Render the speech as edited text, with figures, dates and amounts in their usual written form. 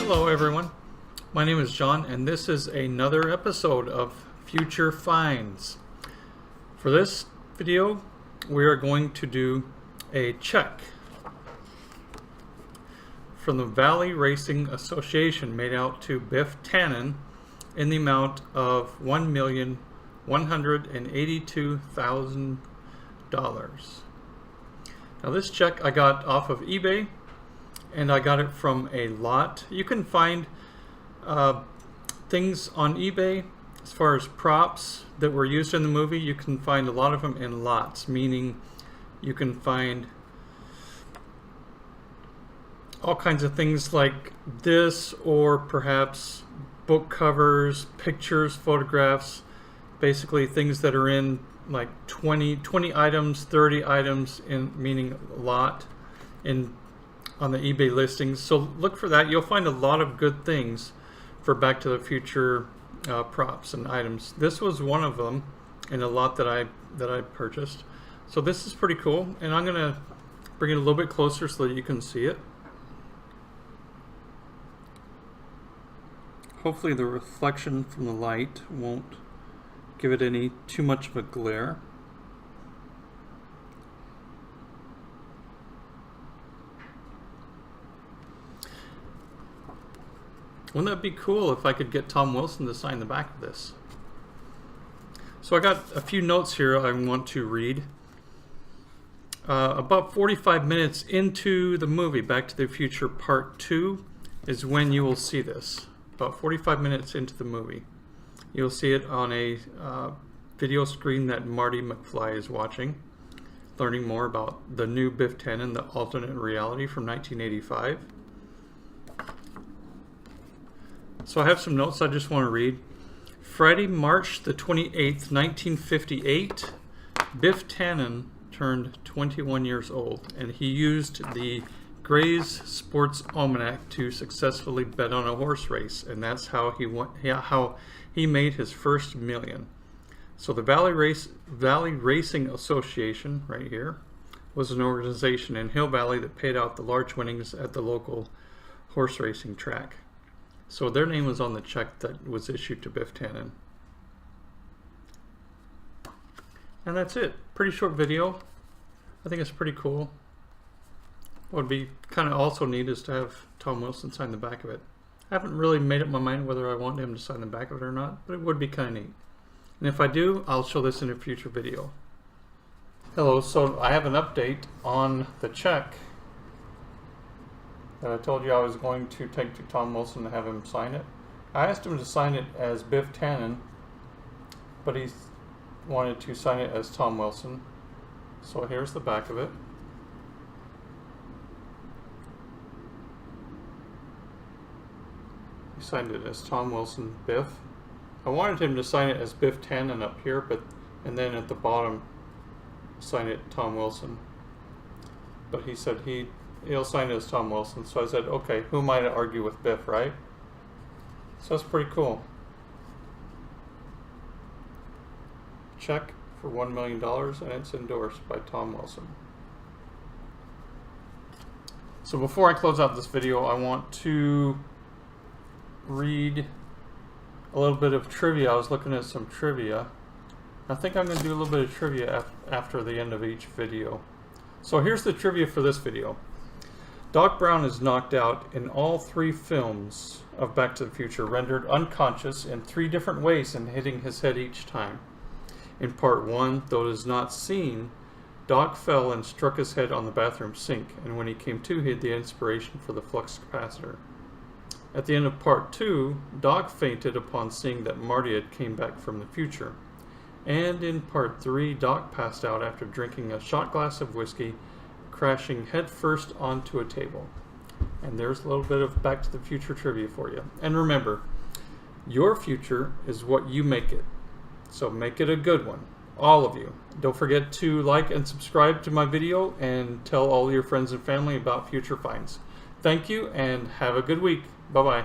Hello everyone, my name is John and this is another episode of Future Finds. For this video we are going to do a check from the Valley Racing Association made out to Biff Tannen in the amount of $1,182,000. Now this check I got off of eBay and I got it from a lot. You can find things on eBay as far as props that were used in the movie. You can find a lot of them in lots, meaning you can find all kinds of things like this, or perhaps book covers, pictures, photographs, basically things that are in like 20 items, 30 items, in meaning a lot on the eBay listings. So look for that. You'll find a lot of good things for Back to the Future props and items. This was one of them in a lot that I purchased. So this is pretty cool, and I'm gonna bring it a little bit closer so that you can see it. Hopefully the reflection from the light won't give it any too much of a glare. Wouldn't that be cool if I could get Tom Wilson to sign the back of this? So I got a few notes here I want to read. About 45 minutes into the movie, Back to the Future Part 2 is when you will see this. About 45 minutes into the movie. You'll see it on a video screen that Marty McFly is watching, learning more about the new Biff Tannen, the alternate reality from 1985. So I have some notes I just want to read. Friday, March the 28th, 1958, Biff Tannen turned 21 years old, and he used the Gray's Sports Almanac to successfully bet on a horse race, and that's how he made his first million. So the Valley Racing Association, right here, was an organization in Hill Valley that paid out the large winnings at the local horse racing track. So their name was on the check that was issued to Biff Tannen. And that's it. Pretty short video. I think it's pretty cool. What would be kind of also neat is to have Tom Wilson sign the back of it. I haven't really made up my mind whether I want him to sign the back of it or not, but it would be kind of neat. And if I do, I'll show this in a future video. Hello, so I have an update on the check that I told you I was going to take to Tom Wilson to have him sign it. I asked him to sign it as Biff Tannen, but he wanted to sign it as Tom Wilson. So here's the back of it. He signed it as Tom Wilson, Biff. I wanted him to sign it as Biff Tannen up here, and then at the bottom sign it Tom Wilson. But he said he'll sign it as Tom Wilson. So I said, okay, who am I to argue with Biff, right? So that's pretty cool. Check for $1 million, and it's endorsed by Tom Wilson. So before I close out this video, I want to read a little bit of trivia. I was looking at some trivia. I think I'm going to do a little bit of trivia after the end of each video. So here's the trivia for this video. Doc Brown is knocked out in all 3 films of Back to the Future, rendered unconscious in 3 different ways and hitting his head each time. In part 1, though it is not seen, Doc fell and struck his head on the bathroom sink, and when he came to, he had the inspiration for the flux capacitor. At the end of part 2, Doc fainted upon seeing that Marty had came back from the future. And in part 3, Doc passed out after drinking a shot glass of whiskey, crashing headfirst onto a table. And there's a little bit of Back to the Future trivia for you. And remember, your future is what you make it. So make it a good one. All of you. Don't forget to like and subscribe to my video and tell all your friends and family about Future Finds. Thank you and have a good week. Bye-bye.